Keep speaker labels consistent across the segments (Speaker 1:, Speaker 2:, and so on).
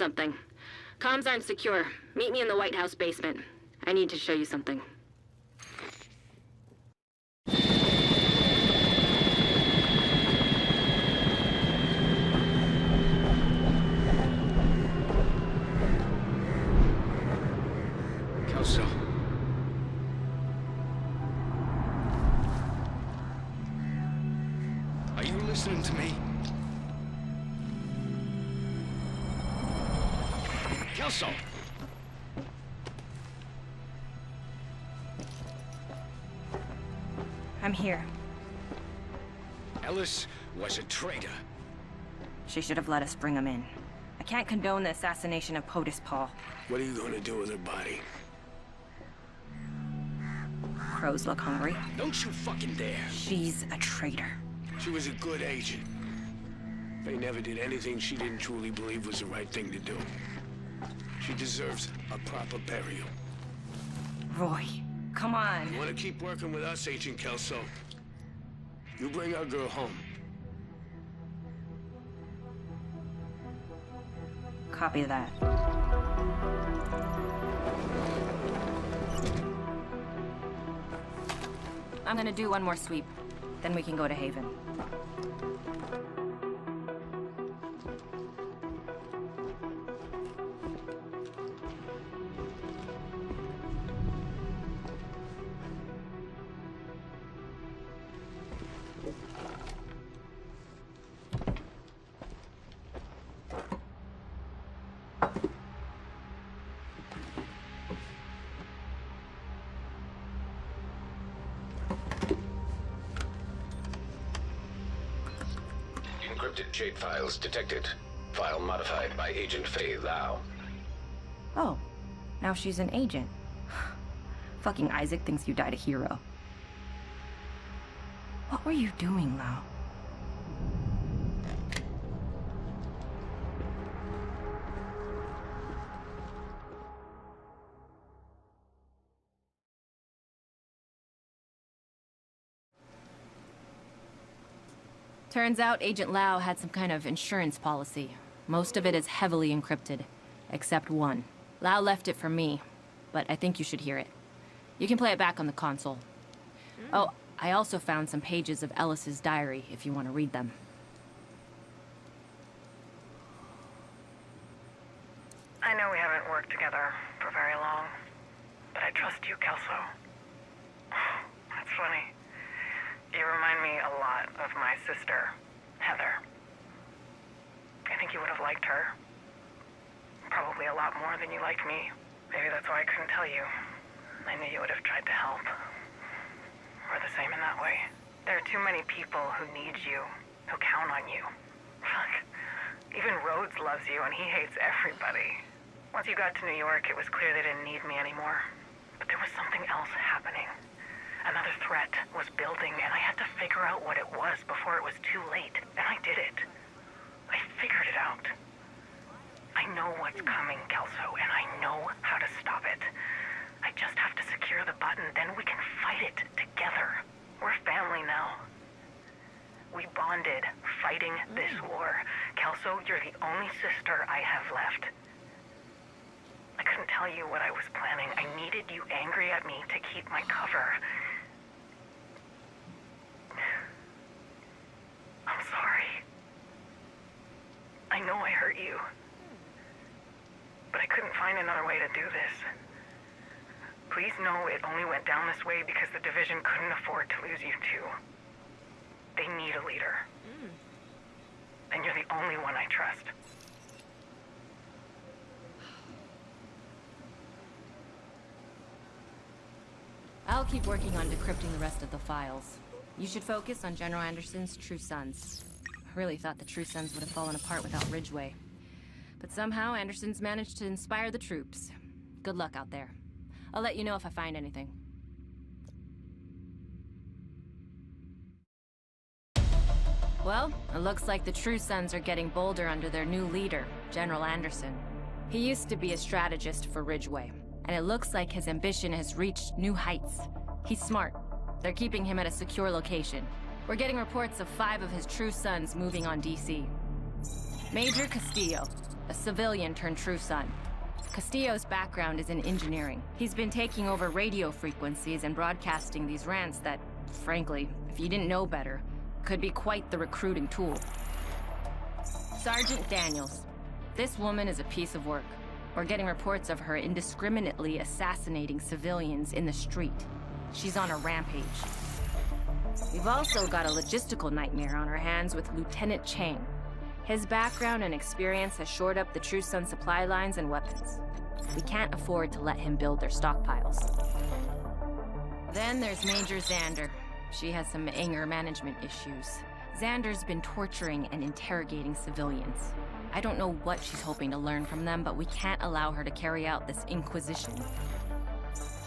Speaker 1: something. Comms aren't secure. Meet me in the White House basement. I need to show you something.
Speaker 2: Kelso. Are you listening to me? Kelso!
Speaker 3: I'm here.
Speaker 2: Ellis was a traitor.
Speaker 3: She should have let us bring him in. I can't condone the assassination of POTUS, Paul.
Speaker 2: What are you gonna do with her body?
Speaker 3: Crows look hungry.
Speaker 2: Don't you fucking dare.
Speaker 3: She's a traitor.
Speaker 2: She was a good agent. They never did anything she didn't truly believe was the right thing to do. She deserves a proper burial.
Speaker 3: Roy, come on.
Speaker 2: You wanna keep working with us, Agent Kelso? You bring our girl home.
Speaker 3: Copy that. I'm gonna do one more sweep. Then we can go to Haven.
Speaker 4: Encrypted JADE files detected. File modified by Agent Faye Lau.
Speaker 3: Oh, now she's an agent. Fucking Isaac thinks you died a hero. What were you doing, Lau?
Speaker 1: Turns out Agent Lau had some kind of insurance policy. Most of it is heavily encrypted, except one. Lau left it for me, but I think you should hear it. You can play it back on the console. Oh, I also found some pages of Ellis's diary if you want to read them.
Speaker 5: I know we haven't worked together for very long, but I trust you, Kelso. That's funny. You remind me a lot of my sister, Heather. I think you would have liked her. Probably a lot more than you liked me. Maybe that's why I couldn't tell you. I knew you would have tried to help. We're the same in that way. There are too many people who need you, who count on you. Fuck. Even Rhodes loves you and he hates everybody. Once you got to New York, it was clear they didn't need me anymore. But there was something else happening. Another threat was building, and I had to figure out what it was before it was too late. And I did it. I figured it out. I know what's coming, Kelso, and I know how to stop it. I just have to secure the button, then we can fight it together. We're family now. We bonded fighting this war. Kelso, you're the only sister I have left. I couldn't tell you what I was planning. I needed you angry at me to keep my cover. I'm sorry. I know I hurt you. But I couldn't find another way to do this. Please know it only went down this way because the Division couldn't afford to lose you too. They need a leader. And you're the only one I trust.
Speaker 1: I'll keep working on decrypting the rest of the files. You should focus on General Anderson's True Sons. I really thought the True Sons would have fallen apart without Ridgeway. But somehow Anderson's managed to inspire the troops. Good luck out there. I'll let you know if I find anything. Well, it looks like the True Sons are getting bolder under their new leader, General Anderson. He used to be a strategist for Ridgeway, and it looks like his ambition has reached new heights. He's smart. They're keeping him at a secure location. We're getting reports of 5 of his True Sons moving on DC. Major Castillo. a civilian turned true son. Castillo's background is in engineering. He's been taking over radio frequencies and broadcasting these rants that, frankly, if you didn't know better, could be quite the recruiting tool. Sergeant Daniels. This woman is a piece of work. We're getting reports of her indiscriminately assassinating civilians in the street. She's on a rampage. We've also got a logistical nightmare on our hands with Lieutenant Chang. His background and experience has shored up the True Sun supply lines and weapons. We can't afford to let him build their stockpiles. Then there's Major Xander. She has some anger management issues. Xander's been torturing and interrogating civilians. I don't know what she's hoping to learn from them, but we can't allow her to carry out this inquisition.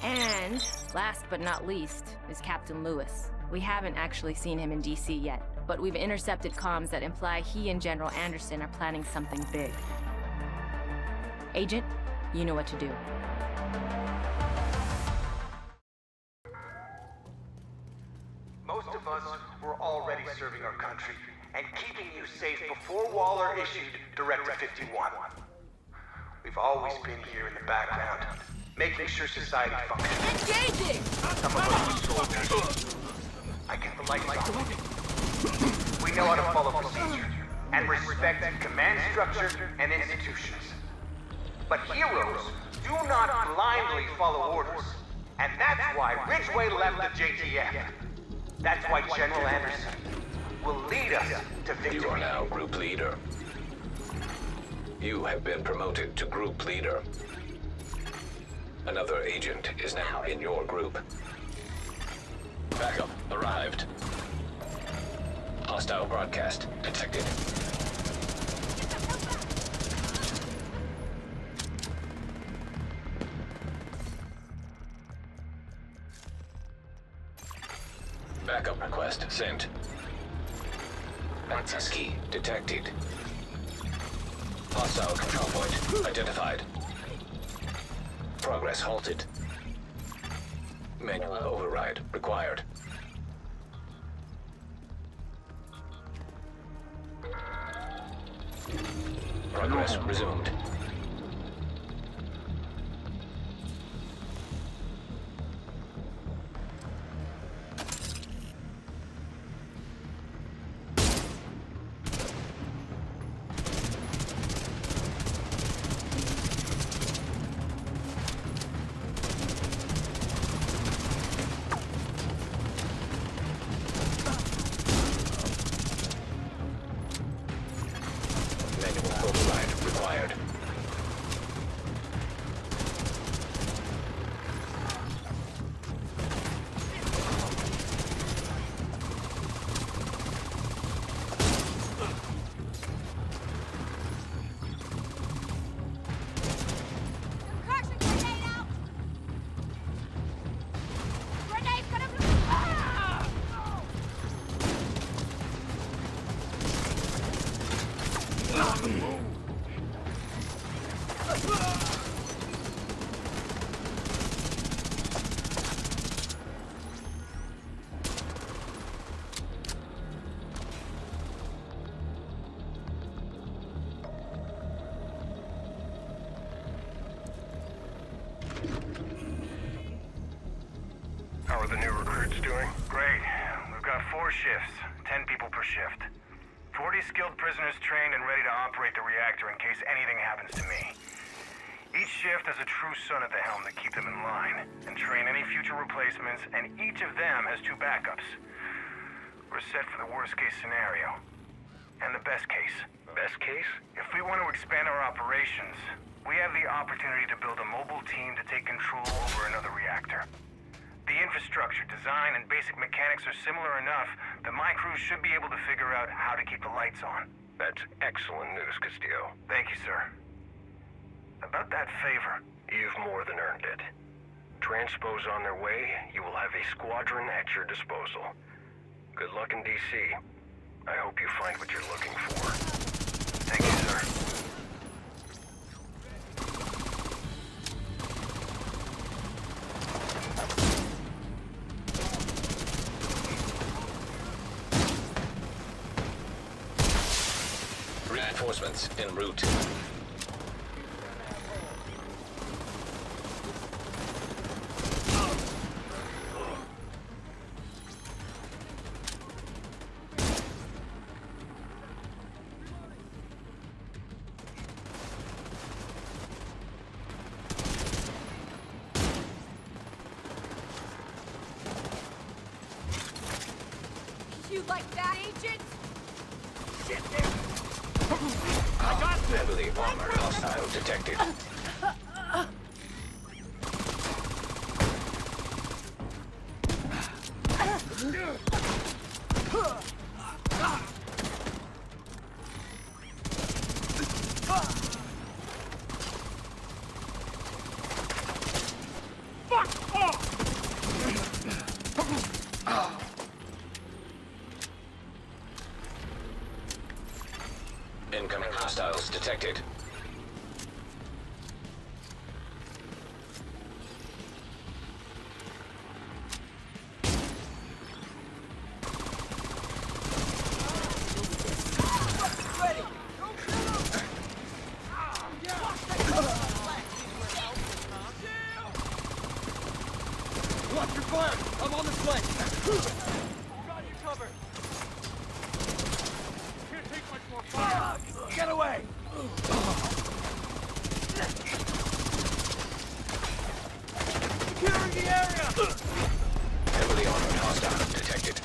Speaker 1: And, last but not least, is Captain Lewis. We haven't actually seen him in DC yet, but we've intercepted comms that imply he and General Anderson are planning something big. Agent, you know what to do.
Speaker 6: Most of us were already serving our country and keeping you safe before Waller issued Directive 51. We've always been here in the background, making sure society functions.
Speaker 7: Engaging!
Speaker 6: Some of us were soldiers. I get the lights on. We know how to follow procedure and respect command structure and institutions. But heroes do not blindly follow orders. And that's why Ridgway left the JTF. That's why General Anderson will lead us to victory.
Speaker 4: You are now group leader. You have been promoted to group leader. Another agent is now in your group. Backup arrived. Hostile broadcast detected. Backup request sent. Access key detected. Hostile control point identified. Progress halted. Manual override required. Progress resumed. Override required.
Speaker 7: Concussion grenade out! Grenade's gonna blow!
Speaker 8: How are the new recruits doing? Great. We've got 4 shifts, 10 people per shift. 40 skilled prisoners trained and ready to operate the reactor in case anything happens to me. Each shift has a true son at the helm to keep them in line and train any future replacements, and each of them has 2 backups. We're set for the worst case scenario. And the best case.
Speaker 6: Best case?
Speaker 8: If we want to expand our operations, we have the opportunity to build a mobile team to take control over another reactor. The infrastructure, design, and basic mechanics are similar enough that my crew should be able to figure out how to keep the lights on.
Speaker 6: That's excellent news, Castillo.
Speaker 8: Thank you, sir. About that favor.
Speaker 6: You've more than earned it. Transpose on their way, you will have a squadron at your disposal. Good luck in DC. I hope you find what you're looking for.
Speaker 8: Thank you, sir.
Speaker 4: Reinforcements en route.
Speaker 7: like that, Agent?
Speaker 4: Heavily armored hostile detected. Incoming hostiles detected.
Speaker 9: Watch your fire! I'm on the flank! Got you covered! Can't take much more fire! Get away! Securing the area!
Speaker 4: Heavily armored hostile detected.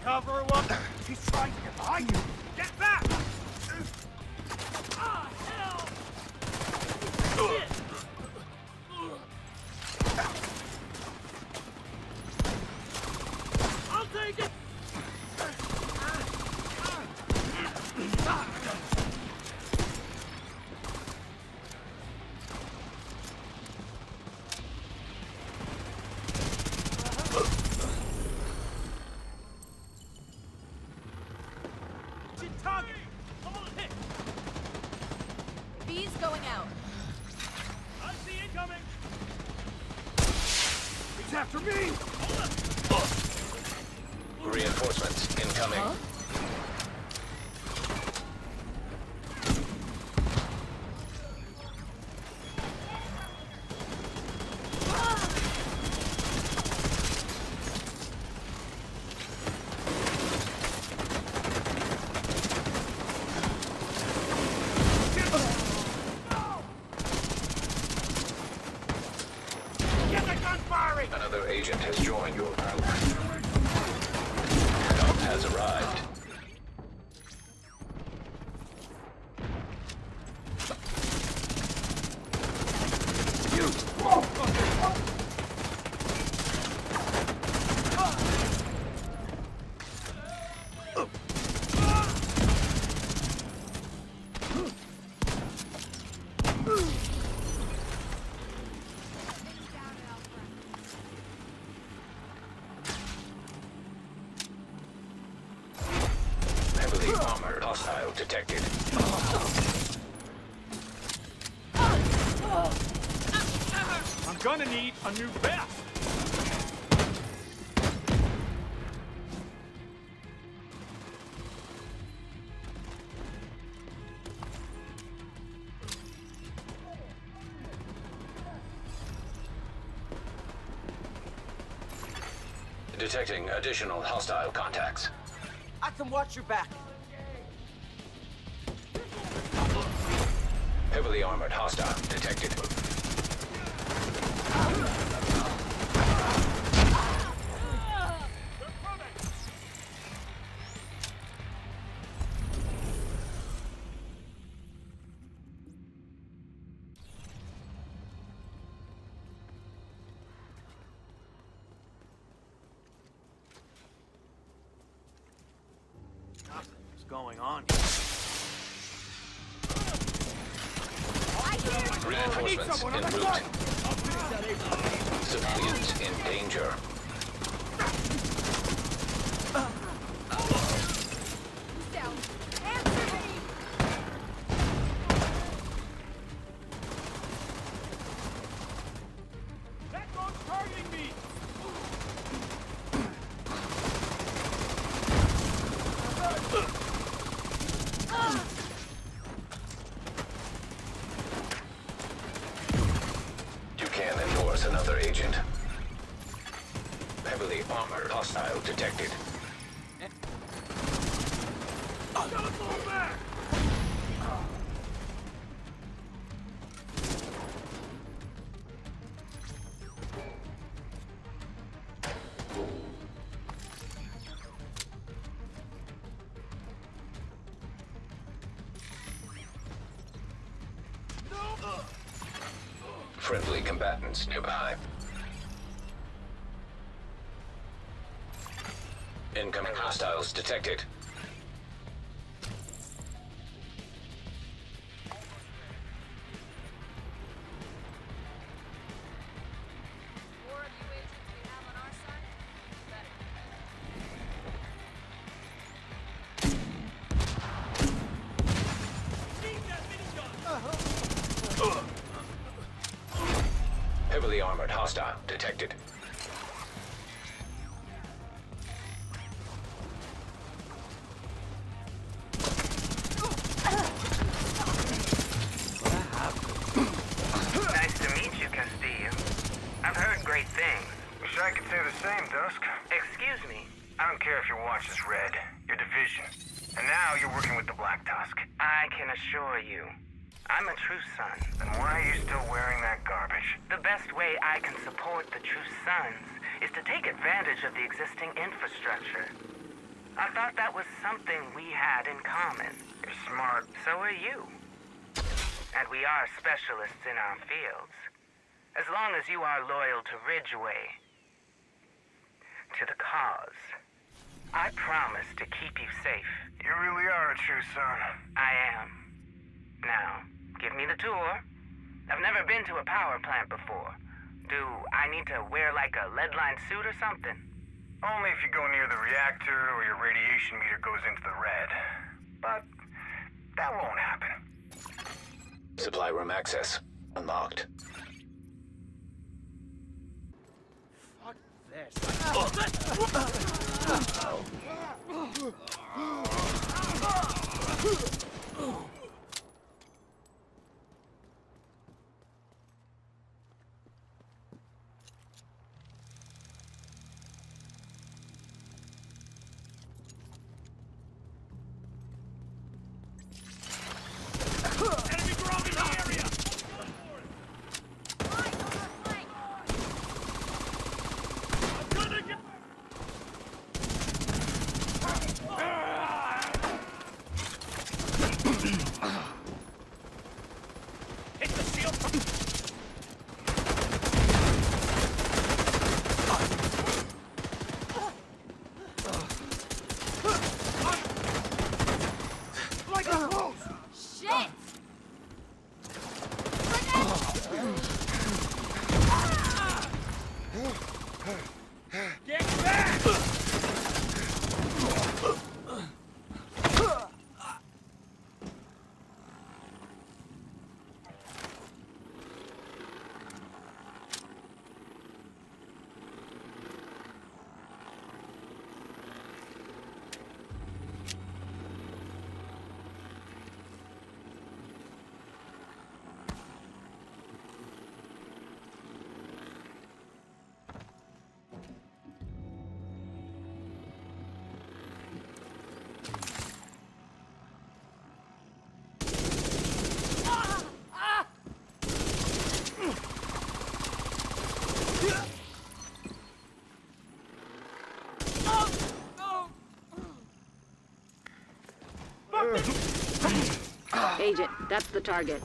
Speaker 9: Cover up! He's trying to get behind you! Get back! Ah, hell! Shit! I'll take it! Target! I'm on hit!
Speaker 7: B's going out.
Speaker 9: I see incoming! He's after me!
Speaker 4: Reinforcements incoming.
Speaker 9: Get the gun firing!
Speaker 4: Another agent has joined your group. Help has arrived. Heavily armored hostile detected.
Speaker 9: I'm gonna need a new vest!
Speaker 4: Detecting additional hostile contacts.
Speaker 9: I can watch your back.
Speaker 4: Heavily armored hostile detected.
Speaker 9: What's going on?
Speaker 4: Reinforcements en route. Civilians in danger.
Speaker 7: Down. Answer me!
Speaker 9: That gun's targeting me!
Speaker 4: You can enforce another agent. Heavily armored hostile detected. Friendly combatants nearby. Incoming hostiles detected.
Speaker 7: More of you agents we have on our side? Better.
Speaker 4: Heavily armored hostile detected.
Speaker 6: Nice to meet you, Castillo. I've heard great things.
Speaker 8: Wish I could say the same, Dusk.
Speaker 6: Excuse me.
Speaker 8: I don't care if your watch is red. Your division. And now you're working with the Black Tusk.
Speaker 6: I can assure you, I'm a true son.
Speaker 8: Then why are you still wearing that garbage?
Speaker 6: The best way I can support the True Sons is to take advantage of the existing infrastructure. I thought that was something we had in common.
Speaker 8: You're smart.
Speaker 6: So are you. And we are specialists in our fields. As long as you are loyal to Ridgeway, to the cause, I promise to keep you safe.
Speaker 8: You really are a true son.
Speaker 6: I am. Now, give me the tour. I've never been to a power plant before. Do I need to wear like a lead-lined suit or something?
Speaker 8: Only if you go near the reactor or your radiation meter goes into the red. But that won't happen.
Speaker 4: Supply room access unlocked.
Speaker 9: Fuck this.
Speaker 2: Enemy drone in the area! Hit the shield! Like a close!
Speaker 7: Shit!
Speaker 2: Get back!
Speaker 3: Agent, that's the target.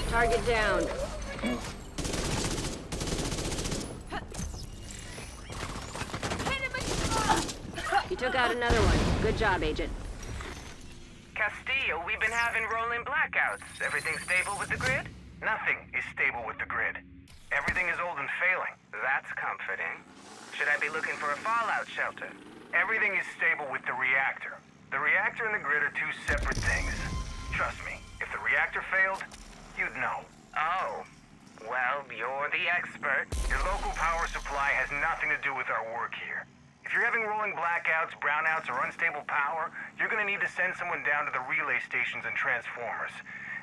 Speaker 3: Target down. You took out another one. Good job, Agent.
Speaker 6: Castillo, we've been having rolling blackouts. Everything stable with the grid?
Speaker 8: Nothing is stable with the grid. Everything is old and failing.
Speaker 6: That's comforting. Should I be looking for a fallout shelter?
Speaker 8: Everything is stable with the reactor. The reactor and the grid are two separate things. Trust me, if the reactor failed, you'd know.
Speaker 6: Oh. Well, you're the expert.
Speaker 8: Your local power supply has nothing to do with our work here. If you're having rolling blackouts, brownouts, or unstable power, you're gonna need to send someone down to the relay stations and transformers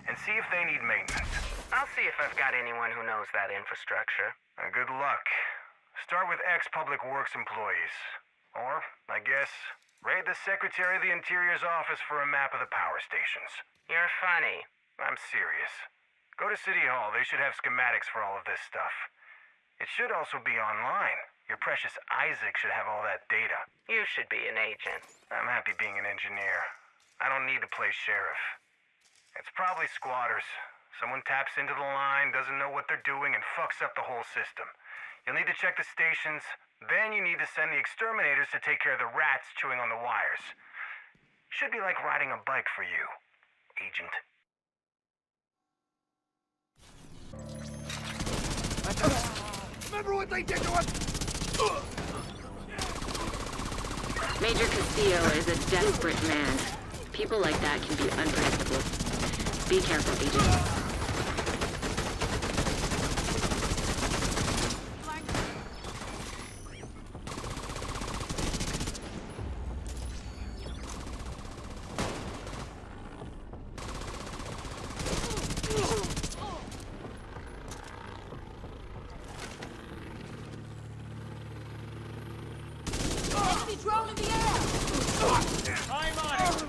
Speaker 8: and see if they need maintenance.
Speaker 5: I'll see if I've got anyone who knows that infrastructure.
Speaker 8: Good luck. Start with ex-Public Works employees. Or, I guess, raid the Secretary of the Interior's office for a map of the power stations.
Speaker 5: You're funny.
Speaker 8: I'm serious. Go to City Hall. They should have schematics for all of this stuff. It should also be online. Your precious Isaac should have all that data.
Speaker 5: You should be an agent.
Speaker 8: I'm happy being an engineer. I don't need to play sheriff. It's probably squatters. Someone taps into the line, doesn't know what they're doing, and fucks up the whole system. You'll need to check the stations, then you need to send the exterminators to take care of the rats chewing on the wires. Should be like riding a bike for you, Agent.
Speaker 9: Remember what they did to us?
Speaker 3: Major Castillo is a desperate man. People like that can be unpredictable. Be careful, Agent.
Speaker 7: Drone in the air!
Speaker 9: I'm on it!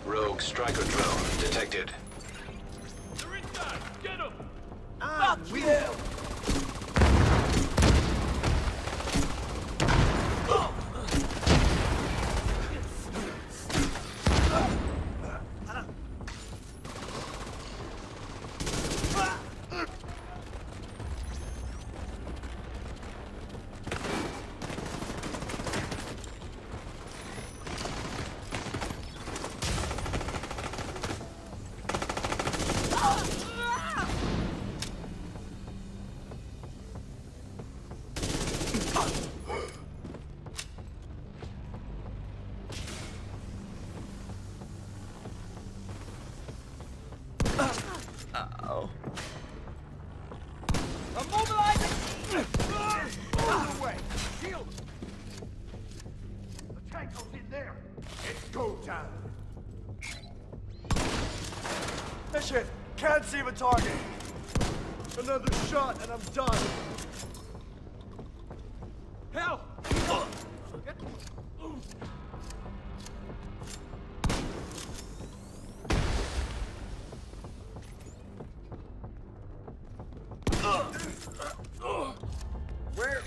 Speaker 4: Rogue striker drone detected.
Speaker 9: They're inside! Get them!
Speaker 6: Ah,
Speaker 9: Fuck you! I'm mobilizing! Out of the way! Shield! The tank goes in there! It's go time! Mission! Can't see the target! Another shot and I'm done! Help! Where?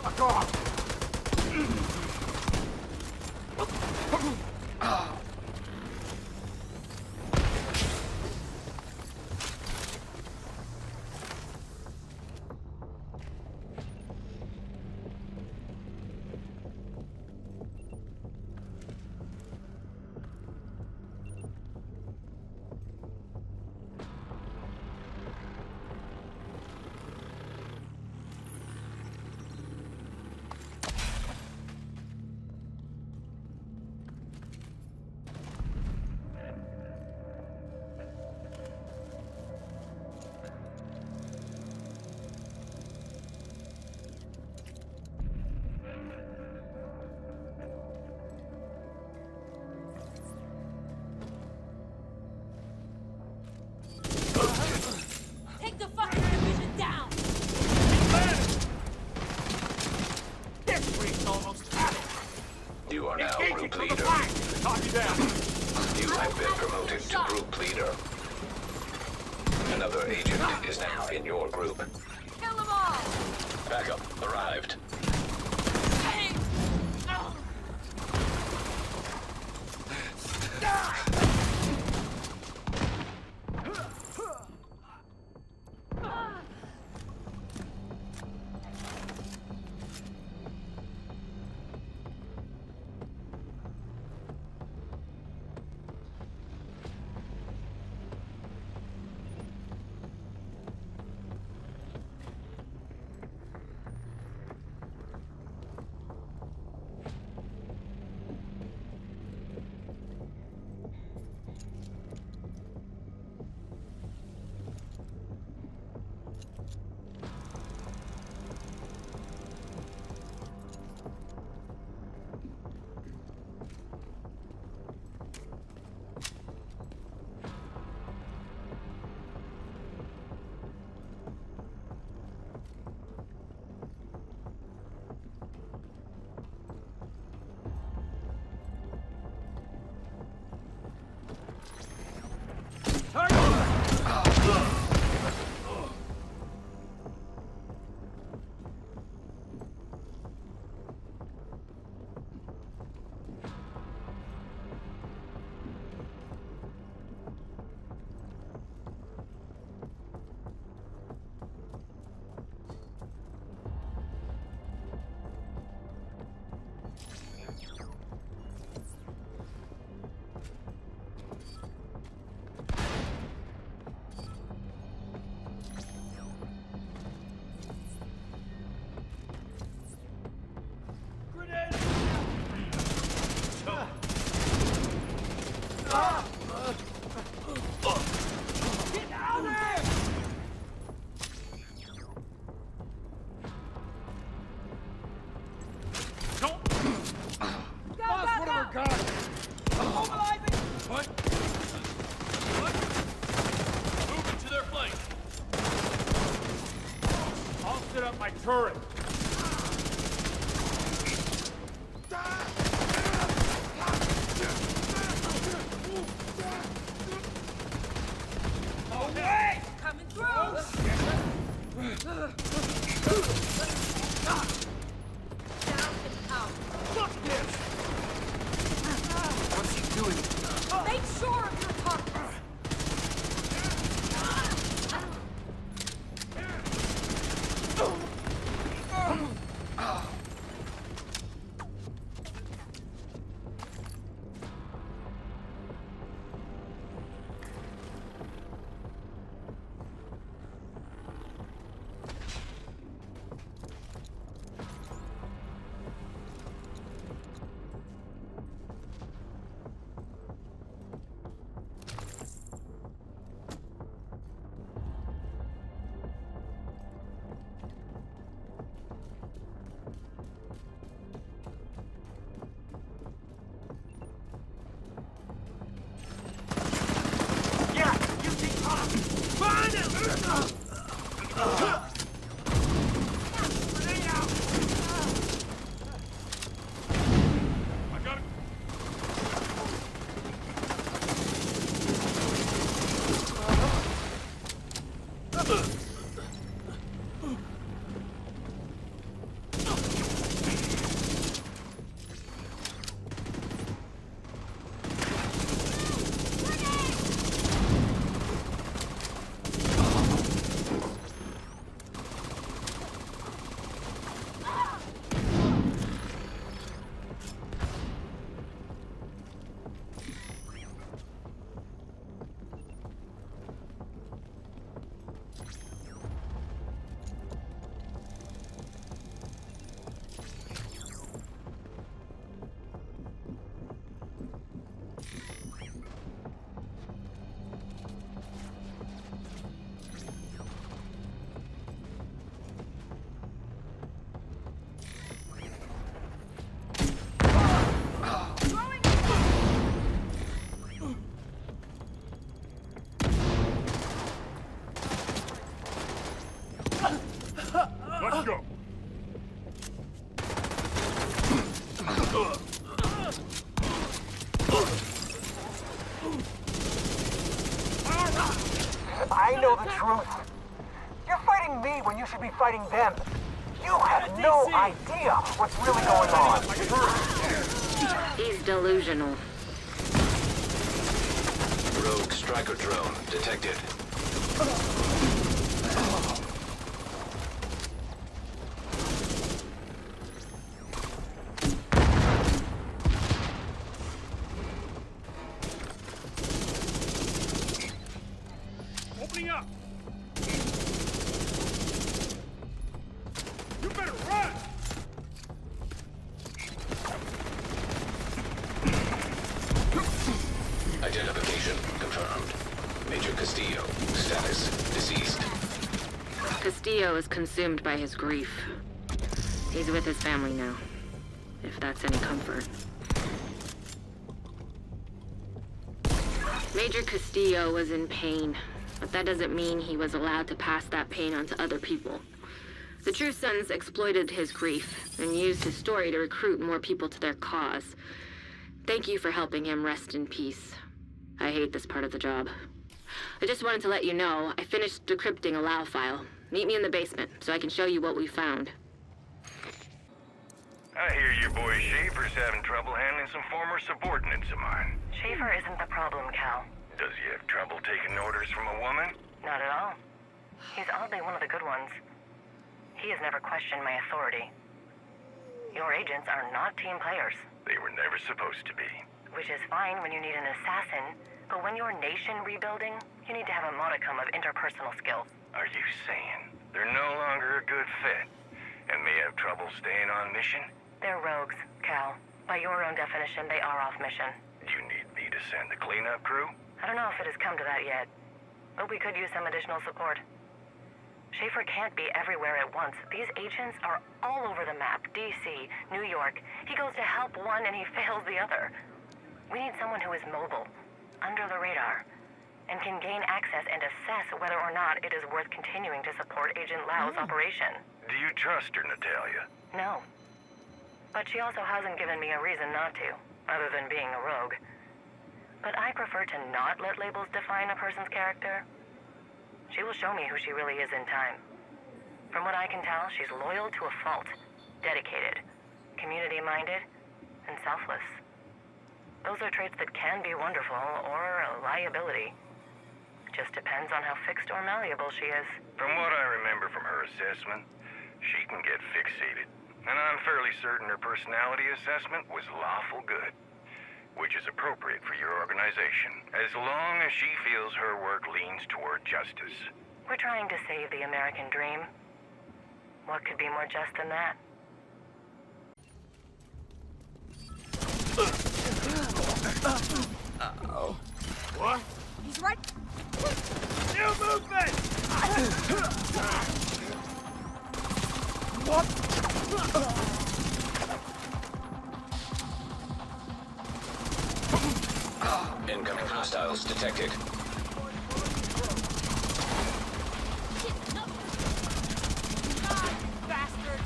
Speaker 9: Fuck off!
Speaker 7: Take the fucking division down!
Speaker 9: This week's almost out of
Speaker 4: You are now
Speaker 9: Engaging
Speaker 4: group
Speaker 9: from the
Speaker 4: leader.
Speaker 9: flank! Copy that!
Speaker 4: You have been promoted to group leader. Another agent is now in your group.
Speaker 7: Kill them all!
Speaker 4: Backup arrived.
Speaker 7: Hey! Oh.
Speaker 9: Moving to their flank. I'll set up my turret.
Speaker 7: Coming through! Down and out.
Speaker 9: Fuck this!
Speaker 6: What's he doing?
Speaker 7: Make sure of your targets.
Speaker 9: Let's go.
Speaker 6: I know the truth. You're fighting me when you should be fighting them. You have no idea what's really going on.
Speaker 3: He's delusional.
Speaker 4: Rogue striker drone detected.
Speaker 9: Opening up. You better run.
Speaker 4: Identification confirmed. Major Castillo. Status deceased.
Speaker 3: Castillo is consumed by his grief. He's with his family now, if that's any comfort. Major Castillo was in pain, but that doesn't mean he was allowed to pass that pain on to other people. The True Sons exploited his grief and used his story to recruit more people to their cause. Thank you for helping him rest in peace. I hate this part of the job. I just wanted to let you know I finished decrypting a Lao file. Meet me in the basement so I can show you what we found.
Speaker 8: I hear your boy Schaefer's having trouble handling some former subordinates of mine.
Speaker 5: Schaefer isn't the problem, Cal.
Speaker 8: Does he have trouble taking orders from a woman?
Speaker 5: Not at all. He's oddly one of the good ones. He has never questioned my authority. Your agents are not team players.
Speaker 8: They were never supposed to be.
Speaker 5: Which is fine when you need an assassin, but when you're nation rebuilding, you need to have a modicum of interpersonal skills.
Speaker 8: Are you saying they're no longer a good fit and may have trouble staying on mission?
Speaker 5: They're rogues, Cal. By your own definition, they are off mission.
Speaker 8: You need me to send? The cleanup crew?
Speaker 5: I don't know if it has come to that yet, but we could use some additional support. Schaefer can't be everywhere at once. These agents are all over the map. DC, New York. He goes to help one and he fails the other. We need someone who is mobile, under the radar, and can gain access and assess whether or not it is worth continuing to support Agent Lau's operation.
Speaker 8: Do you trust her, Natalia?
Speaker 5: No. But she also hasn't given me a reason not to, other than being a rogue. But I prefer to not let labels define a person's character. She will show me who she really is in time. From what I can tell, she's loyal to a fault, dedicated, community-minded, and selfless. Those are traits that can be wonderful or a liability. Just depends on how fixed or malleable she is.
Speaker 8: From what I remember from her assessment, she can get fixated. And I'm fairly certain her personality assessment was lawful good, which is appropriate for your organization, as long as she feels her work leans toward justice.
Speaker 5: We're trying to save the American dream. What could be more just than that?
Speaker 9: Uh-oh. What?
Speaker 7: He's right.
Speaker 9: New movement! What?
Speaker 4: Incoming hostiles detected.
Speaker 7: Bastard.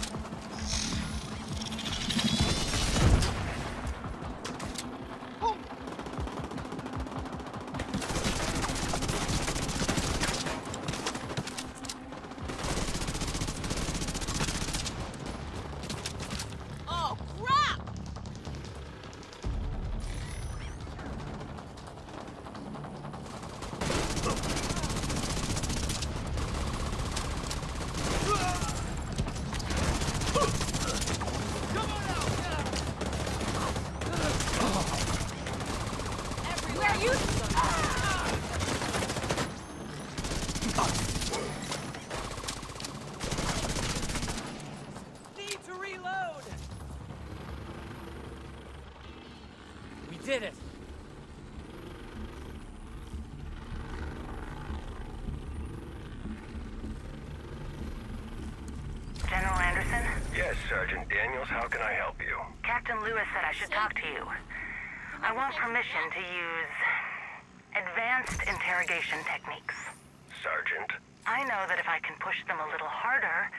Speaker 7: Oh, crap! Everywhere you...
Speaker 9: Need to reload! We did it!
Speaker 5: General Anderson?
Speaker 8: Yes, Sergeant Daniels, how can I help you?
Speaker 5: Captain Lewis said I should talk to you. I want permission to use advanced interrogation techniques.
Speaker 8: Sergeant?
Speaker 5: I know that if I can push them a little harder,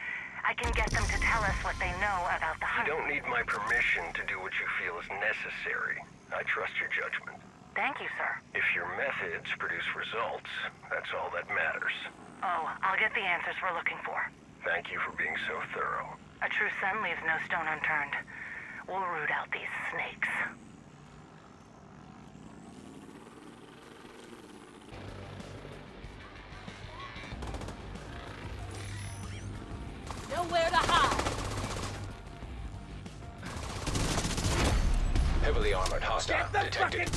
Speaker 5: I can get them to tell us what they know about the
Speaker 8: You
Speaker 5: hunt.
Speaker 8: don't need my permission to do what you feel is necessary. I trust your judgment.
Speaker 5: Thank you, sir.
Speaker 8: If your methods produce results, that's all that matters.
Speaker 5: Oh, I'll get the answers we're looking for.
Speaker 8: Thank you for being so thorough.
Speaker 5: A true son leaves no stone unturned. We'll root out these snakes.
Speaker 7: Nowhere to hide.
Speaker 4: Heavily armored hostile detected.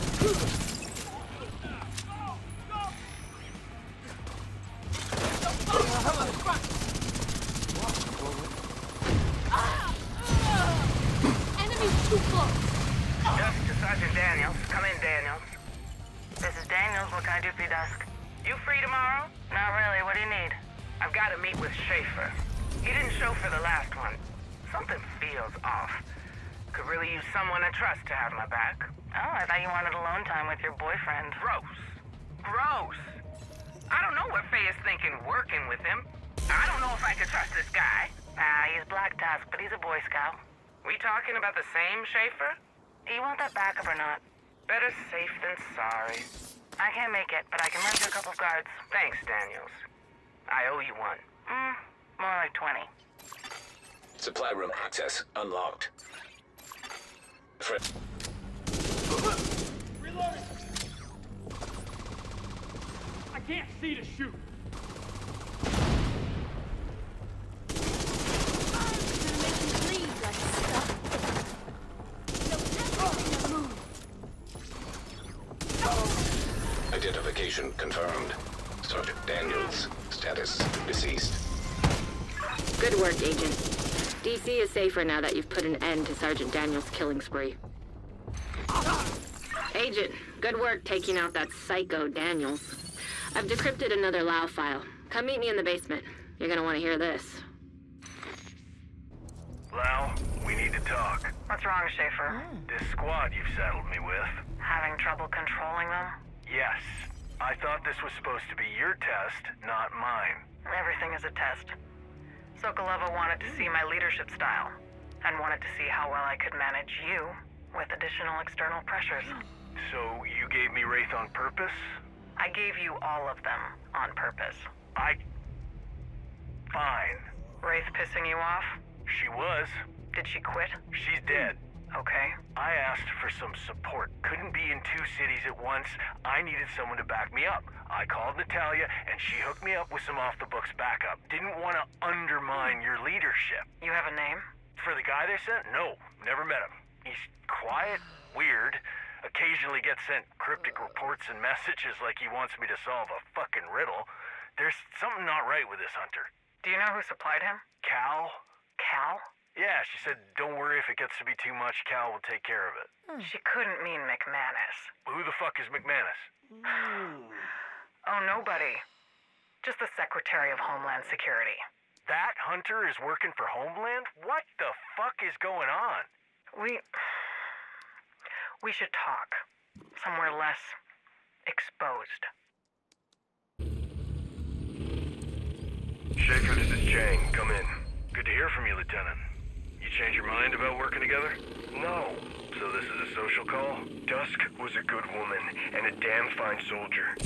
Speaker 7: Enemies too close.
Speaker 5: Dusk to Sergeant Daniels. Come in, Daniels. This is Daniels. What can I do for you, Dusk? You free tomorrow? Not really. What do you need? I've got to meet with Schaefer. He didn't show for the last one. Something feels off. Could really use someone I trust to have my back. Oh, I thought you wanted alone time with your boyfriend. Gross. Gross. I don't know what Faye is thinking working with him. I don't know if I could trust this guy. He's Black Tusk, but he's a Boy Scout. We talking about the same Schaefer? Do you want that backup or not? Better safe than sorry. I can't make it, but I can lend you a couple of guards. Thanks, Daniels. I owe you one. More like 20.
Speaker 4: Supply room access unlocked.
Speaker 9: Reloading! I can't see to shoot.
Speaker 7: Gonna make you bleed like stuff. No, everything to move.
Speaker 4: Identification confirmed. Sergeant Daniels, status deceased.
Speaker 3: Good work, Agent. DC is safer now that you've put an end to Sergeant Daniels' killing spree. Agent, good work taking out that psycho Daniels. I've decrypted another Lau file. Come meet me in the basement. You're gonna want to hear this.
Speaker 8: Lau, we need to talk.
Speaker 5: What's wrong, Schaefer?
Speaker 8: This squad you've saddled me with.
Speaker 5: Having trouble controlling them?
Speaker 8: Yes. I thought this was supposed to be your test, not mine.
Speaker 5: Everything is a test. Sokolova wanted to see my leadership style, and wanted to see how well I could manage you with additional external pressures.
Speaker 8: So you gave me Wraith on purpose?
Speaker 5: I gave you all of them on purpose.
Speaker 8: Fine.
Speaker 5: Wraith pissing you off?
Speaker 8: She was.
Speaker 5: Did she quit?
Speaker 8: She's dead.
Speaker 5: Okay.
Speaker 8: I asked for some support. Couldn't be in 2 cities at once. I needed someone to back me up. I called Natalia, and she hooked me up with some off-the-books backup. Didn't want to undermine your leadership.
Speaker 5: You have a name?
Speaker 8: For the guy they sent? No, never met him. He's quiet, weird, occasionally gets sent cryptic reports and messages like he wants me to solve a fucking riddle. There's something not right with this hunter.
Speaker 5: Do you know who supplied him?
Speaker 8: Cal?
Speaker 5: Cal?
Speaker 8: Yeah, she said, don't worry if it gets to be too much, Cal will take care of it.
Speaker 5: She couldn't mean McManus.
Speaker 8: Who the fuck is McManus?
Speaker 5: Oh, nobody. Just the Secretary of Homeland Security.
Speaker 8: That hunter is working for Homeland? What the fuck is going on?
Speaker 5: We should talk. Somewhere less exposed.
Speaker 8: Schaefer, this is Chang. Come in. Good to hear from you, Lieutenant. You change your mind about working together? No. So this is a social call? Dusk was a good woman and a damn fine soldier.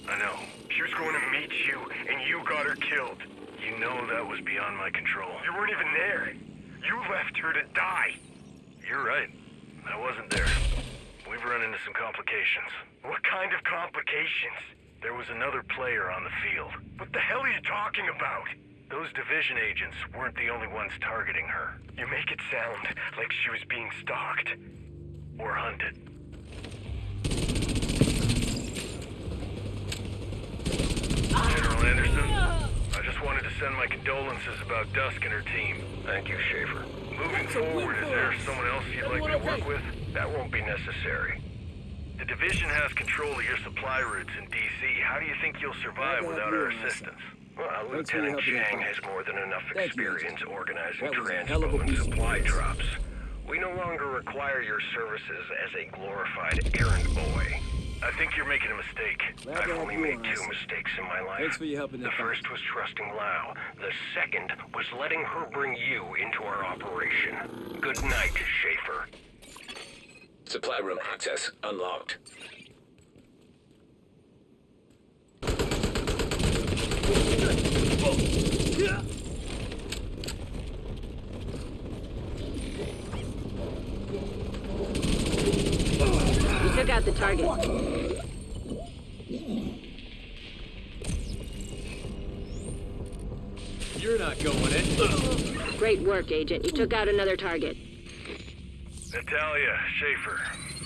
Speaker 8: I know. She was going to meet you, and you got her killed. You know that was beyond my control. You weren't even there. You left her to die. You're right. I wasn't there. We've run into some complications. What kind of complications? There was another player on the field. What the hell are you talking about? Those division agents weren't the only ones targeting her. You make it sound like she was being stalked. Or hunted. General Anderson, I just wanted to send my condolences about Dusk and her team. Thank you, Schaefer. Moving forward, is there someone else you'd like me to work with? That won't be necessary. The division has control of your supply routes in D.C. How do you think you'll survive without our assistance? Well, Lieutenant Chang has more than enough experience organizing transpo and supply drops. We no longer require your services as a glorified errand boy. I think you're making a mistake. I've only made 2 mistakes in my life.
Speaker 9: Thanks for your help in
Speaker 8: The first was trusting Lau. The second was letting her bring you into our operation. Good night, Schaefer.
Speaker 4: Supply room access unlocked.
Speaker 3: You took out the target.
Speaker 9: You're not going in.
Speaker 3: Great work, Agent. You took out another target.
Speaker 8: Natalia, Schaefer.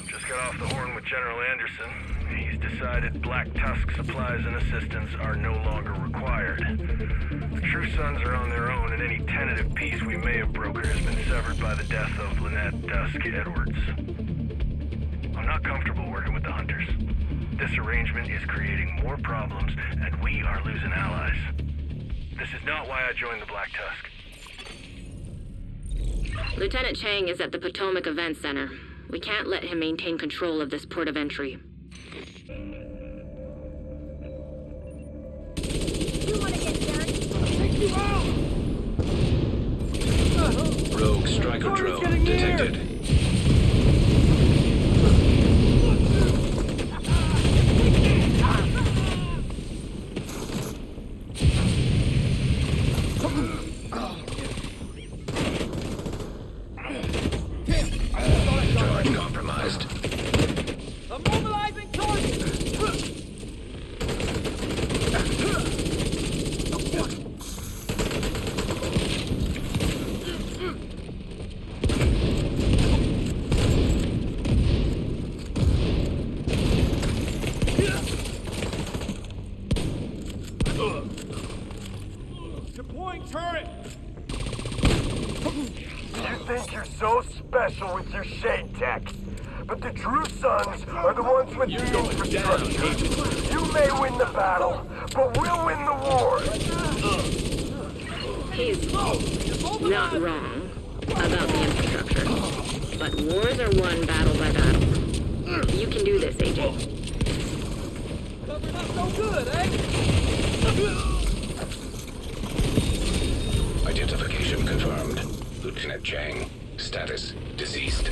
Speaker 8: Just got off the horn with General Anderson. He's decided Black Tusk supplies and assistance are no longer required. The True Sons are on their own, and any tentative peace we may have brokered has been severed by the death of Lynette Dusk Edwards. I'm not comfortable working with the Hunters. This arrangement is creating more problems, and we are losing allies. This is not why I joined the Black Tusk.
Speaker 3: Lieutenant Chang is at the Potomac Event Center. We can't let him maintain control of this port of entry.
Speaker 7: You want to get dirty?
Speaker 9: Take you out!
Speaker 4: Rogue striker drone detected. Charge compromised.
Speaker 9: I'm mobilizing target! Deploying turret!
Speaker 6: You think you're so special with your shade techs, but
Speaker 9: The true sons are the ones with the infrastructure. You may win the battle, but we'll win the war.
Speaker 3: He's not wrong about the infrastructure. But wars are won battle by battle. You can do this, AJ.
Speaker 7: Covered up no good, eh?
Speaker 4: Identification confirmed. Lieutenant Chang. Status deceased.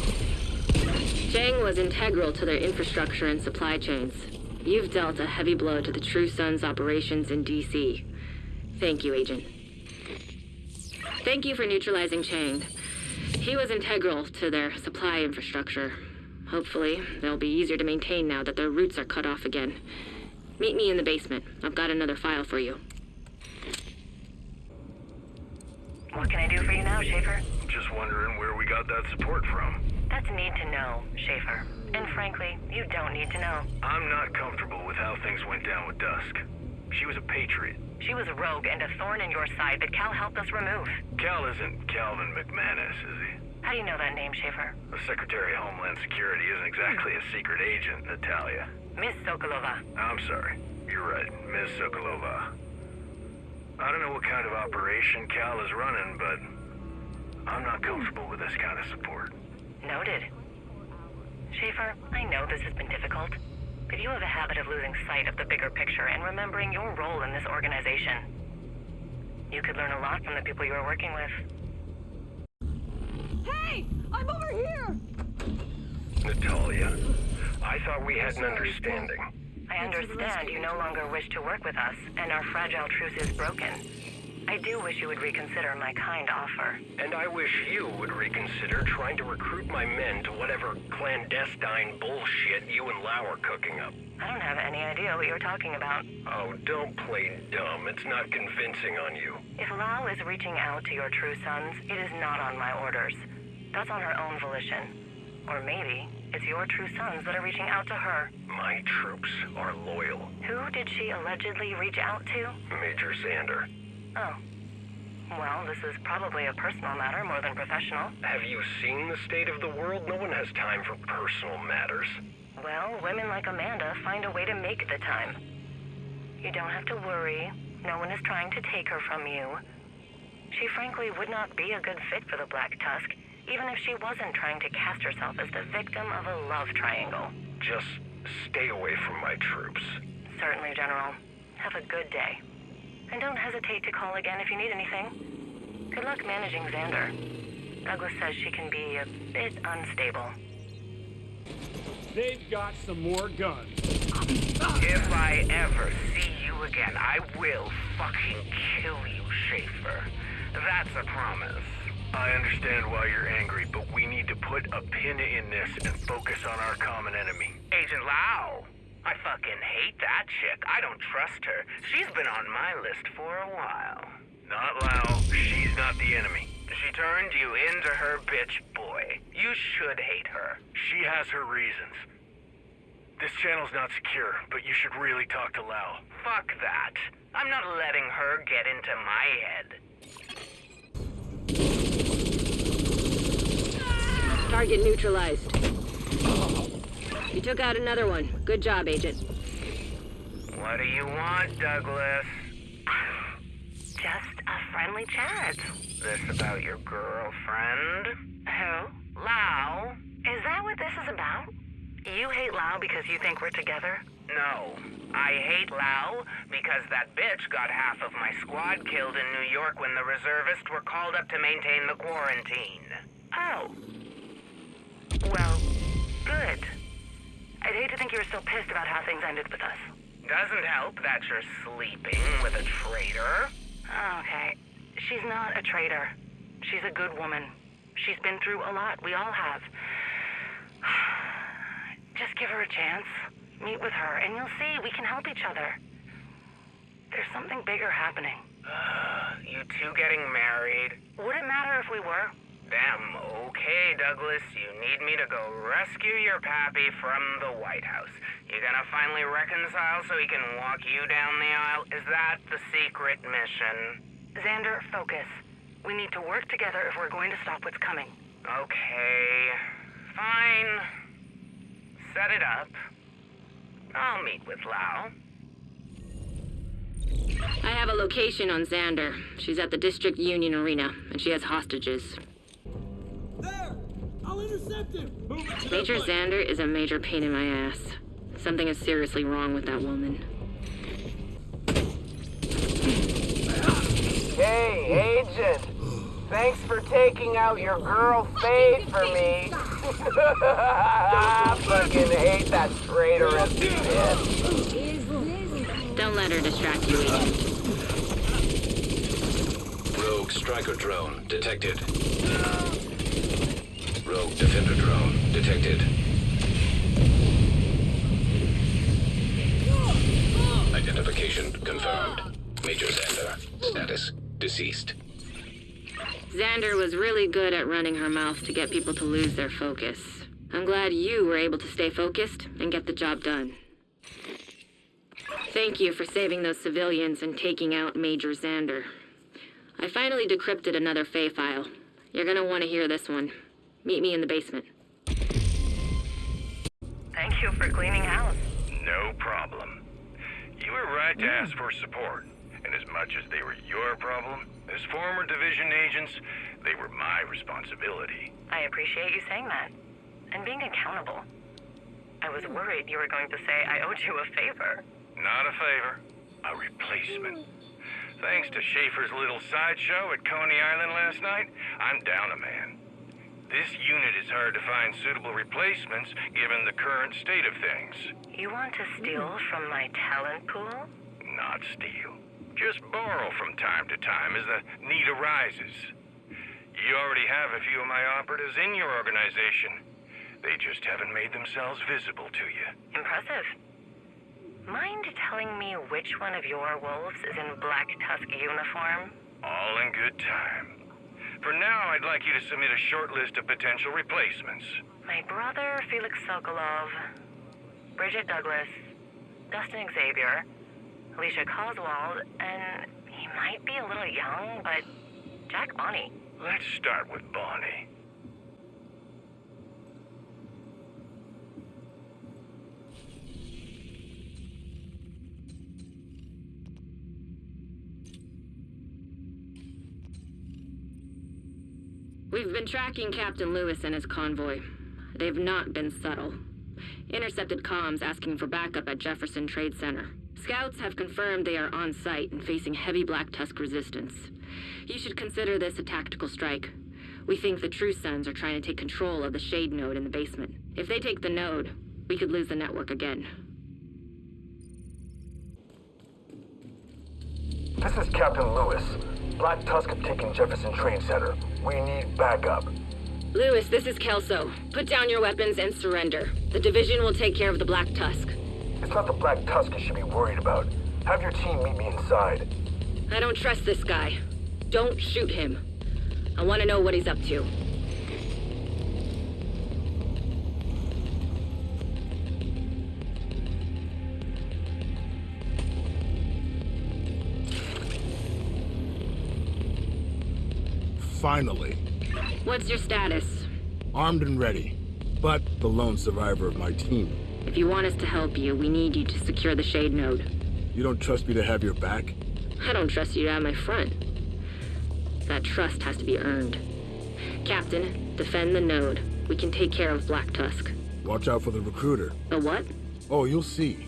Speaker 3: Chang was integral to their infrastructure and supply chains. You've dealt a heavy blow to the True Sons operations in DC. Thank you, Agent. Thank you for neutralizing Chang. He was integral to their supply infrastructure. Hopefully, they'll be easier to maintain now that their routes are cut off again. Meet me in the basement. I've got another file for you.
Speaker 5: What can I do for you now, Schaefer?
Speaker 8: Just wondering where we got that support from.
Speaker 5: That's need to know, Schaefer. And frankly, you don't need to know.
Speaker 8: I'm not comfortable with how things went down with Dusk. She was a patriot.
Speaker 5: She was a rogue and a thorn in your side that Cal helped us remove.
Speaker 8: Cal isn't Calvin McManus, is he?
Speaker 5: How do you know that name, Schaefer?
Speaker 8: The Secretary of Homeland Security isn't exactly a secret agent, Natalia.
Speaker 5: Miss Sokolova.
Speaker 8: I'm sorry. You're right, Ms. Sokolova. I don't know what kind of operation Cal is running, but I'm not comfortable with this kind of support.
Speaker 5: Noted. Schaefer, I know this has been difficult, but you have a habit of losing sight of the bigger picture and remembering your role in this organization. You could learn a lot from the people you are working with.
Speaker 7: Hey! I'm over here!
Speaker 8: Natalia, I thought we had an understanding.
Speaker 5: I understand you no longer wish to work with us, and our fragile truce is broken. I do wish you would reconsider my kind offer.
Speaker 8: And I wish you would reconsider trying to recruit my men to whatever clandestine bullshit you and Lau are cooking up.
Speaker 5: I don't have any idea what you're talking about.
Speaker 8: Oh, don't play dumb. It's not convincing on you.
Speaker 5: If Lau is reaching out to your true sons, it is not on my orders. That's on her own volition. Or maybe it's your true sons that are reaching out to her.
Speaker 8: My troops are loyal.
Speaker 5: Who did she allegedly reach out to?
Speaker 8: Major Xander.
Speaker 5: Oh. Well, this is probably a personal matter more than professional.
Speaker 8: Have you seen the state of the world? No one has time for personal matters.
Speaker 5: Well, women like Amanda find a way to make the time. You don't have to worry. No one is trying to take her from you. She frankly would not be a good fit for the Black Tusk, even if she wasn't trying to cast herself as the victim of a love triangle.
Speaker 8: Just stay away from my troops.
Speaker 5: Certainly, General. Have a good day. And don't hesitate to call again if you need anything. Good luck managing Xander. Douglas says she can be a bit unstable.
Speaker 10: They've got some more guns.
Speaker 6: If I ever see you again, I will fucking kill you, Schaefer. That's a promise.
Speaker 8: I understand why you're angry, but we need to put a pin in this and focus on our common enemy.
Speaker 6: Agent Lau. I fucking hate that chick. I don't trust her. She's been on my list for a while.
Speaker 8: Not Lau. She's not the enemy.
Speaker 6: She turned you into her bitch boy. You should hate her.
Speaker 8: She has her reasons. This channel's not secure, but you should really talk to Lau.
Speaker 6: Fuck that. I'm not letting her get into my head.
Speaker 3: Target neutralized. You took out another one. Good job, Agent.
Speaker 6: What do you want, Douglas?
Speaker 5: Just a friendly chat.
Speaker 6: This about your girlfriend?
Speaker 5: Who?
Speaker 6: Lau?
Speaker 5: Is that what this is about? You hate Lau because you think we're together?
Speaker 6: No. I hate Lau because that bitch got half of my squad killed in New York when the reservists were called up to maintain the quarantine.
Speaker 5: Oh. Well, good. I'd hate to think you were still pissed about how things ended with us.
Speaker 6: Doesn't help that you're sleeping with a traitor.
Speaker 5: Okay. She's not a traitor. She's a good woman. She's been through a lot. We all have. Just give her a chance. Meet with her, and you'll see we can help each other. There's something bigger happening.
Speaker 6: You two getting married?
Speaker 5: Would it matter if we were?
Speaker 6: Damn, okay, Douglas. You need me to go rescue your pappy from the White House. You gonna finally reconcile so he can walk you down the aisle? Is that the secret mission?
Speaker 5: Xander, focus. We need to work together if we're going to stop what's coming.
Speaker 6: Okay, fine.
Speaker 5: set it up. I'll meet with Lau.
Speaker 3: I have a location on Xander. She's at the District Union Arena, and she has hostages.
Speaker 9: There! I'll intercept him!
Speaker 3: Major Xander is a major pain in my ass. Something is seriously wrong with that woman.
Speaker 6: Hey, Agent! Thanks for taking out your girl Faye for me. I fucking hate that traitorous bitch.
Speaker 3: Don't let her distract you, Agent.
Speaker 4: Rogue striker drone detected. Rogue defender drone detected. Identification confirmed. Major Xander. Status deceased.
Speaker 3: Xander was really good at running her mouth to get people to lose their focus. I'm glad you were able to stay focused and get the job done. Thank you for saving those civilians and taking out Major Xander. I finally decrypted another Faye file. You're gonna want to hear this one. Meet me in the basement.
Speaker 5: Thank you for cleaning house.
Speaker 8: No problem. You were right to ask for support. And as much as they were your problem, as former division agents, they were my responsibility.
Speaker 5: I appreciate you saying that. And being accountable. I was worried you were going to say I owed you a favor.
Speaker 8: Not a favor, a replacement. Thanks to Schaefer's little sideshow at Coney Island last night, I'm down a man. This unit is hard to find suitable replacements given the current state of things.
Speaker 5: You want to steal from my talent pool?
Speaker 8: Not steal. Just borrow from time to time as the need arises. You already have a few of my operatives in your organization. They just haven't made themselves visible to you.
Speaker 5: Impressive. Mind telling me which one of your wolves is in Black Tusk uniform?
Speaker 8: All in good time. For now, I'd like you to submit a short list of potential replacements.
Speaker 5: My brother, Felix Sokolov, Bridget Douglas, Dustin Xavier, Alicia Coswald, and he might be a little young, but Jack Bonney.
Speaker 8: Let's start with Bonnie.
Speaker 3: We've been tracking Captain Lewis and his convoy. They've not been subtle. Intercepted comms asking for backup at Jefferson Trade Center. Scouts have confirmed they are on site and facing heavy Black Tusk resistance. You should consider this a tactical strike. We think the True Sons are trying to take control of the Shade node in the basement. If they take the node, we could lose the network again.
Speaker 9: This is Captain Lewis. Black Tusk have taken Jefferson Trade Center. We need backup.
Speaker 3: Lewis, this is Kelso. Put down your weapons and surrender. The division will take care of the Black Tusk.
Speaker 9: It's not the Black Tusk you should be worried about. Have your team meet me inside.
Speaker 3: I don't trust this guy. Don't shoot him. I want to know what he's up to.
Speaker 10: Finally.
Speaker 3: What's your status?
Speaker 10: Armed and ready, but the lone survivor of my team.
Speaker 3: If you want us to help you, we need you to secure the Shade node.
Speaker 10: You don't trust me to have your back?
Speaker 3: I don't trust you to have my front. That trust has to be earned. Captain, defend the node. We can take care of Black Tusk.
Speaker 10: Watch out for the recruiter.
Speaker 3: The what?
Speaker 10: Oh, you'll see.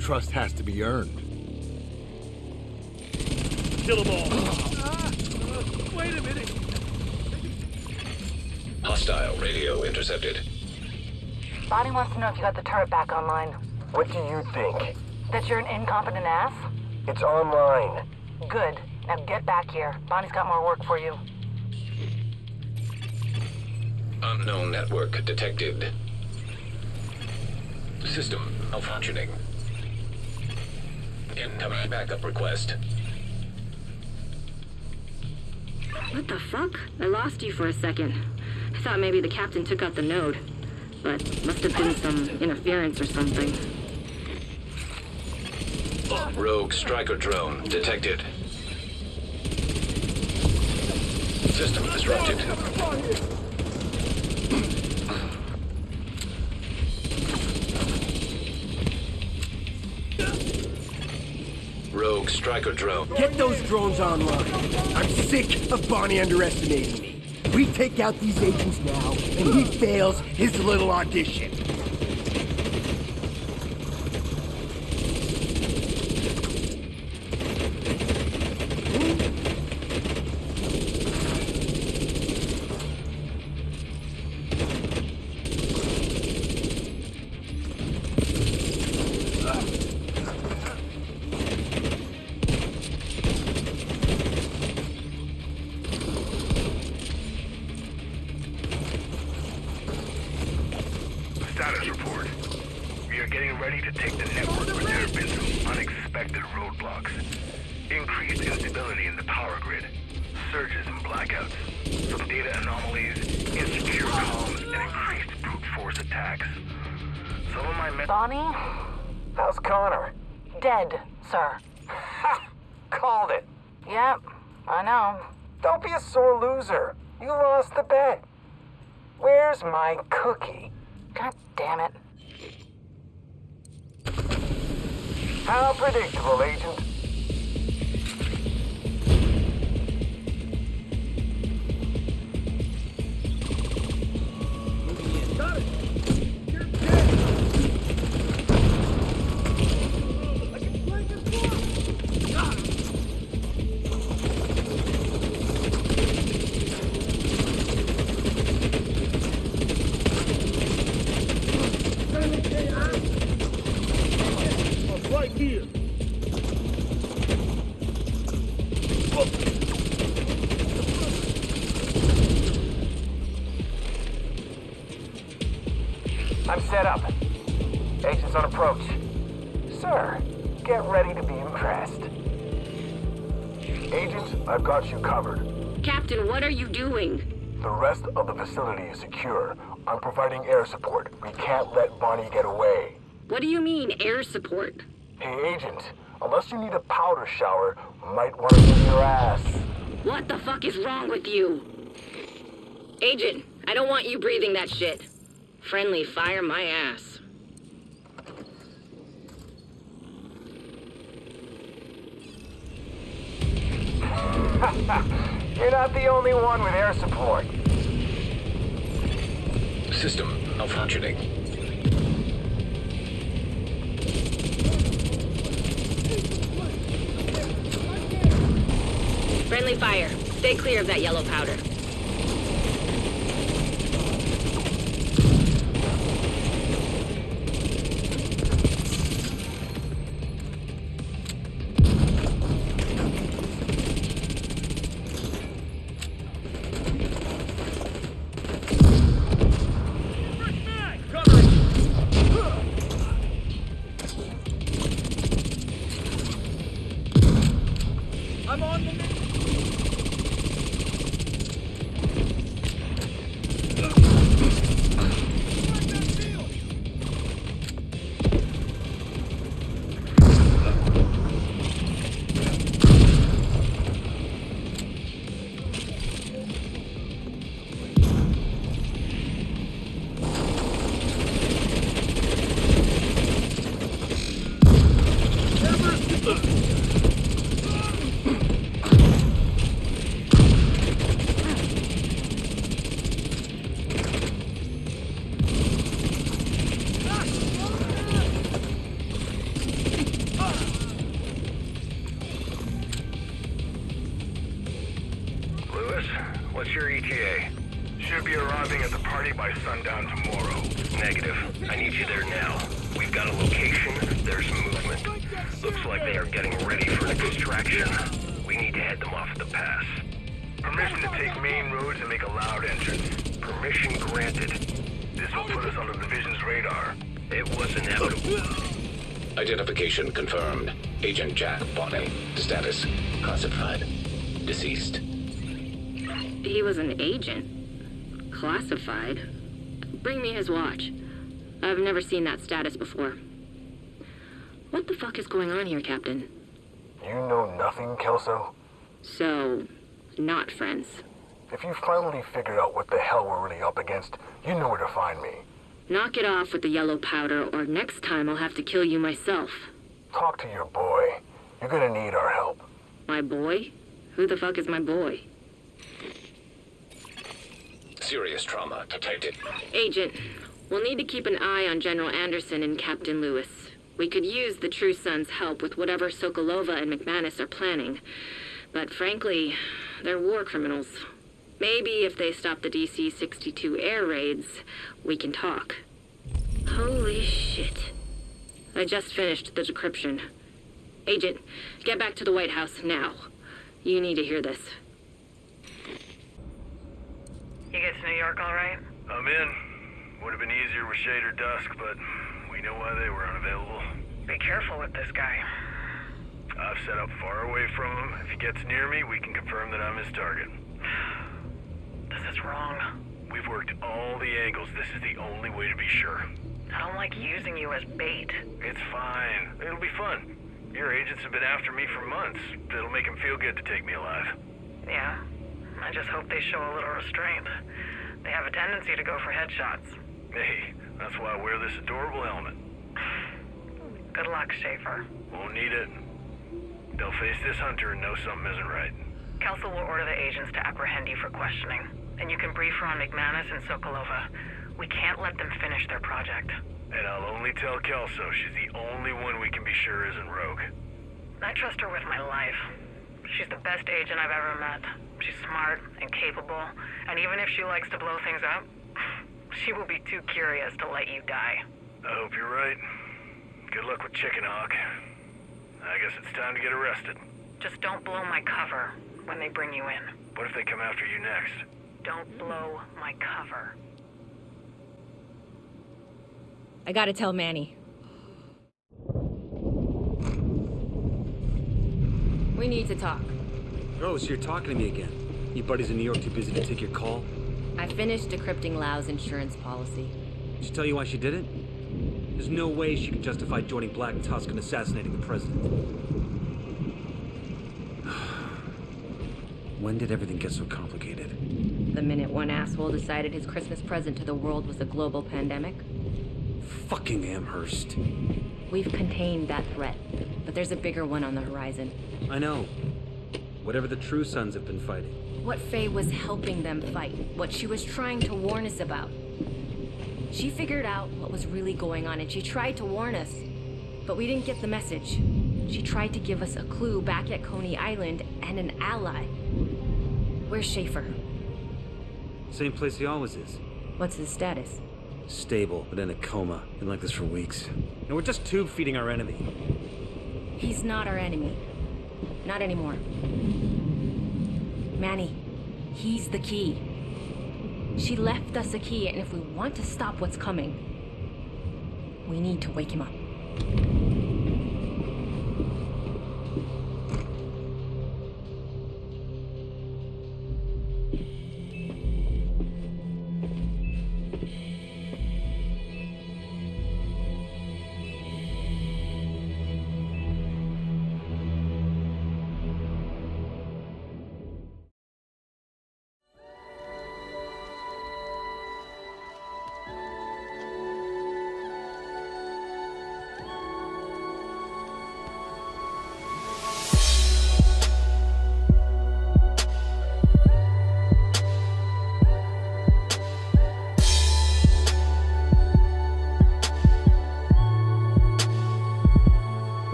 Speaker 10: Trust has to be earned.
Speaker 9: Kill them all. Wait a minute.
Speaker 4: Hostile radio intercepted.
Speaker 5: Bonnie wants to know if you got the turret back online.
Speaker 9: What do you think?
Speaker 5: That you're an incompetent ass?
Speaker 9: It's online.
Speaker 5: Good. Now get back here. Bonnie's got more work for you.
Speaker 4: Unknown network detected. System malfunctioning. Incoming backup request.
Speaker 3: What the fuck? I lost you for a second. I thought maybe the captain took out the node. But must have been some interference or something.
Speaker 4: Rogue striker drone detected. System disrupted. Striker drone.
Speaker 9: Get those drones online. I'm sick of Bonnie underestimating me. We take out these agents now, and he fails his little audition.
Speaker 8: Status report. We are getting ready to take the network, but there have been some unexpected roadblocks. Increased instability in the power grid, surges and blackouts, some data anomalies, insecure comms, and increased brute force attacks. Some of my
Speaker 6: Bonnie? How's Connor?
Speaker 5: Dead, sir.
Speaker 6: Ha! Called it.
Speaker 5: Yep, I know.
Speaker 6: Don't be a sore loser. You lost the bet. Where's my cookie?
Speaker 5: God damn it.
Speaker 6: How predictable, Agent.
Speaker 10: Right here.
Speaker 6: I'm set up. Agents on approach. Sir, get ready to be impressed. Agent, I've got you covered.
Speaker 3: Captain, what are you doing?
Speaker 6: The rest of the facility is secure. I'm providing air support. We can't let Bonnie get away.
Speaker 3: What do you mean, air support?
Speaker 6: Hey, Agent, unless you need a powder shower, might want to in your ass.
Speaker 3: What the fuck is wrong with you? Agent, I don't want you breathing that shit. Friendly fire my ass.
Speaker 6: You're not the only one with air support.
Speaker 4: System malfunctioning.
Speaker 3: Friendly fire. Stay clear of that yellow powder.
Speaker 10: I'm on the
Speaker 8: Lewis, what's your ETA? Should be arriving at the party by sundown tomorrow. Negative. I need you there now. We've got a location, there's movement. Looks like they are getting ready for an extraction. We need to head them off at the pass. Permission to take main roads and make a loud entrance. Permission granted. This will put us on the division's radar. It was inevitable.
Speaker 4: Identification confirmed. Agent Jack Bonnet. Status classified. Deceased.
Speaker 3: He was an agent. Classified. Bring me his watch. I've never seen that status before. What the fuck is going on here, Captain?
Speaker 6: You know nothing, Kelso?
Speaker 3: So, not friends.
Speaker 6: If you finally figured out what the hell we're really up against, you know where to find me.
Speaker 3: Knock it off with the yellow powder, or next time I'll have to kill you myself.
Speaker 6: Talk to your boy.
Speaker 10: You're gonna need our help.
Speaker 3: My boy? Who the fuck is my boy?
Speaker 4: Serious trauma detected.
Speaker 3: Agent, we'll need to keep an eye on General Anderson and Captain Lewis. We could use the True Sons' help with whatever Sokolova and McManus are planning. But frankly, they're war criminals. Maybe if they stop the DC-62 air raids, we can talk. Holy shit. I just finished the decryption. Agent, get back to the White House now. You need to hear this.
Speaker 5: You get to New York all right?
Speaker 8: I'm in. Would have been easier with Shade or Dusk, but we know why they were unavailable.
Speaker 5: Be careful with this guy.
Speaker 8: I've set up far away from him. If he gets near me, we can confirm that I'm his target.
Speaker 5: This is wrong.
Speaker 8: We've worked all the angles. This is the only way to be sure.
Speaker 5: I don't like using you as bait.
Speaker 8: It's fine. It'll be fun. Your agents have been after me for months. It'll make them feel good to take me alive.
Speaker 5: Yeah. I just hope they show a little restraint. They have a tendency to go for headshots.
Speaker 8: Hey, that's why I wear this adorable helmet.
Speaker 5: Good luck, Schaefer.
Speaker 8: Won't need it. They'll face this hunter and know something isn't right.
Speaker 5: Kelso will order the agents to apprehend you for questioning. And you can brief her on McManus and Sokolova. We can't let them finish their project.
Speaker 8: And I'll only tell Kelso she's the only one we can be sure isn't rogue.
Speaker 5: I trust her with my life. She's the best agent I've ever met. She's smart and capable, and even if she likes to blow things up, she will be too curious to let you die.
Speaker 8: I hope you're right. Good luck with Chicken Hawk. I guess it's time to get arrested.
Speaker 5: Just don't blow my cover when they bring you in.
Speaker 8: What if they come after you next?
Speaker 5: Don't blow my cover.
Speaker 1: I gotta tell Manny. We need to talk.
Speaker 11: Oh, so you're talking to me again. Your buddies in New York too busy to take your call?
Speaker 1: I finished decrypting Lau's insurance policy.
Speaker 11: Did she tell you why she did it? There's no way she can justify joining Black Tusk and assassinating the president. When did everything get so complicated?
Speaker 1: The minute one asshole decided his Christmas present to the world was a global pandemic.
Speaker 11: Fucking Amherst.
Speaker 1: We've contained that threat, but there's a bigger one on the horizon.
Speaker 11: I know. Whatever the True Sons have been fighting.
Speaker 1: What Faye was helping them fight, what she was trying to warn us about. She figured out what was really going on, and she tried to warn us, but we didn't get the message. She tried to give us a clue back at Coney Island and an ally. Where's Schaefer?
Speaker 11: Same place he always is.
Speaker 1: What's his status?
Speaker 11: Stable, but in a coma. Been like this for weeks. And we're just tube feeding our enemy.
Speaker 1: He's not our enemy. Not anymore. Manny, he's the key. She left us a key, and if we want to stop what's coming, we need to wake him up.